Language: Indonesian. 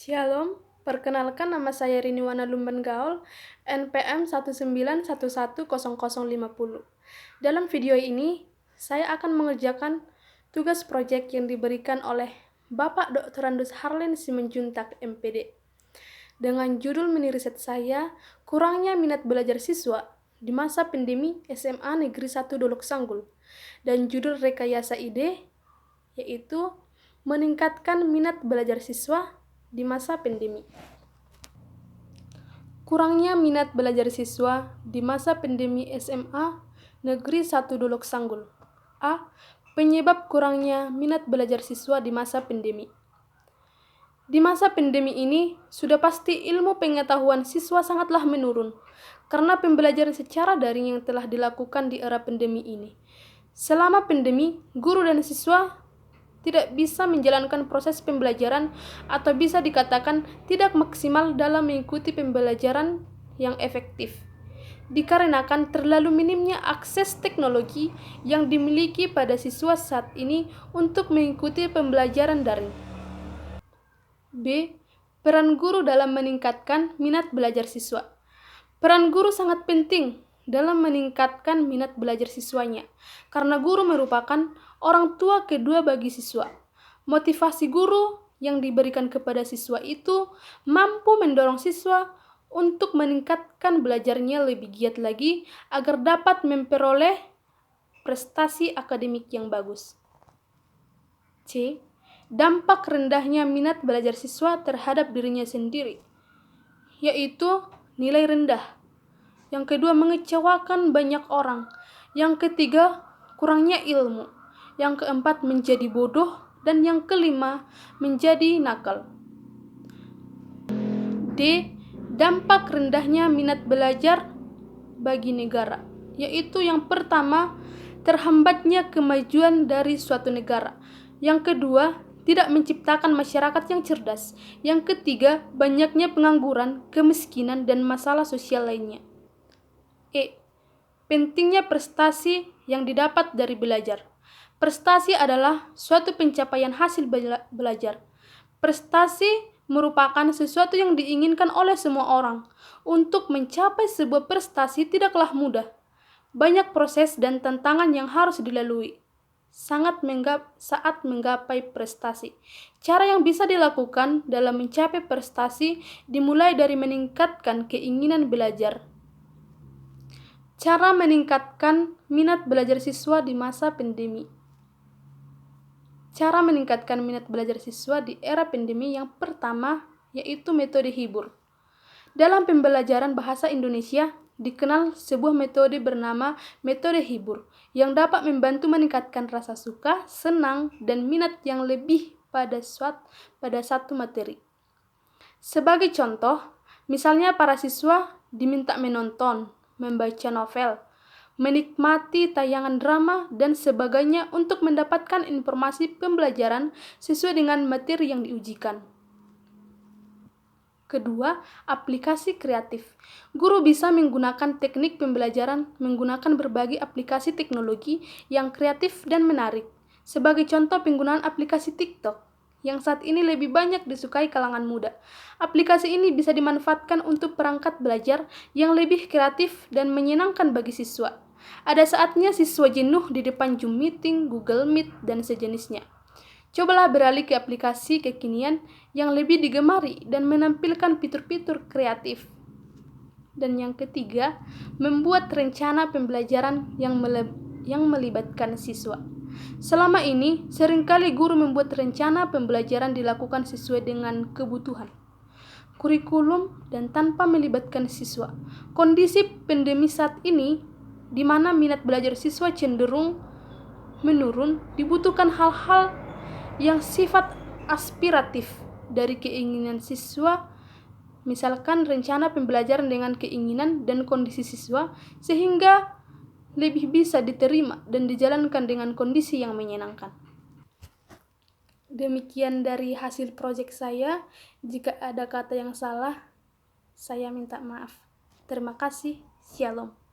Shalom, perkenalkan nama saya Riniwana Lumban Gaul, NPM 191100050. Dalam video ini, saya akan mengerjakan tugas proyek yang diberikan oleh Bapak Dr. Andus Harlen Simenjuntak, MPD. Dengan judul mini riset saya, kurangnya minat belajar siswa di masa pandemi SMA Negeri 1 Dolok Sanggul, dan judul rekayasa ide, yaitu meningkatkan minat belajar siswa di masa pandemi. Kurangnya minat belajar siswa di masa pandemi SMA Negeri 1 Dolok Sanggul. A. Penyebab kurangnya minat belajar siswa di masa pandemi. Di masa pandemi ini, sudah pasti ilmu pengetahuan siswa sangatlah menurun karena pembelajaran secara daring yang telah dilakukan di era pandemi ini. Selama pandemi, guru dan siswa tidak bisa menjalankan proses pembelajaran atau bisa dikatakan tidak maksimal dalam mengikuti pembelajaran yang efektif, dikarenakan terlalu minimnya akses teknologi yang dimiliki pada siswa saat ini untuk mengikuti pembelajaran daring. B. Peran guru dalam meningkatkan minat belajar siswa. Peran guru sangat penting dalam meningkatkan minat belajar siswanya, karena guru merupakan orang tua kedua bagi siswa. Motivasi guru yang diberikan kepada siswa itu mampu mendorong siswa untuk meningkatkan belajarnya lebih giat lagi agar dapat memperoleh prestasi akademik yang bagus. C. Dampak rendahnya minat belajar siswa terhadap dirinya sendiri, yaitu nilai rendah. Yang kedua, mengecewakan banyak orang. Yang ketiga, kurangnya ilmu. Yang keempat, menjadi bodoh. Dan yang kelima, menjadi nakal. D. Dampak rendahnya minat belajar bagi negara, yaitu yang pertama, terhambatnya kemajuan dari suatu negara. Yang kedua, tidak menciptakan masyarakat yang cerdas. Yang ketiga, banyaknya pengangguran, kemiskinan, dan masalah sosial lainnya. E. Pentingnya prestasi yang didapat dari belajar. Prestasi adalah suatu pencapaian hasil belajar. Prestasi merupakan sesuatu yang diinginkan oleh semua orang. Untuk mencapai sebuah prestasi tidaklah mudah. Banyak proses dan tantangan yang harus dilalui saat menggapai prestasi. Cara yang bisa dilakukan dalam mencapai prestasi dimulai dari meningkatkan keinginan belajar. Cara meningkatkan minat belajar siswa di masa pandemi. Cara meningkatkan minat belajar siswa di era pandemi yang pertama yaitu metode hibur. Dalam pembelajaran bahasa Indonesia dikenal sebuah metode bernama metode hibur yang dapat membantu meningkatkan rasa suka, senang, dan minat yang lebih pada satu materi. Sebagai contoh, misalnya para siswa diminta menonton, membaca novel, menikmati tayangan drama, dan sebagainya untuk mendapatkan informasi pembelajaran sesuai dengan materi yang diujikan. Kedua, aplikasi kreatif. Guru bisa menggunakan teknik pembelajaran menggunakan berbagai aplikasi teknologi yang kreatif dan menarik. Sebagai contoh, penggunaan aplikasi TikTok yang saat ini lebih banyak disukai kalangan muda. Aplikasi ini bisa dimanfaatkan untuk perangkat belajar yang lebih kreatif dan menyenangkan bagi siswa. Ada saatnya siswa jenuh di depan Zoom Meeting, Google Meet, dan sejenisnya. Cobalah beralih ke aplikasi kekinian yang lebih digemari dan menampilkan fitur-fitur kreatif. Dan yang ketiga, membuat rencana pembelajaran yang melibatkan siswa. Selama ini, seringkali guru membuat rencana pembelajaran dilakukan sesuai dengan kebutuhan kurikulum dan tanpa melibatkan siswa. Kondisi pandemi saat ini, di mana minat belajar siswa cenderung menurun, dibutuhkan hal-hal yang sifat aspiratif dari keinginan siswa, misalkan rencana pembelajaran dengan keinginan dan kondisi siswa, sehingga lebih bisa diterima dan dijalankan dengan kondisi yang menyenangkan. Demikian dari hasil proyek saya. Jika ada kata yang salah, saya minta maaf. Terima kasih. Shalom.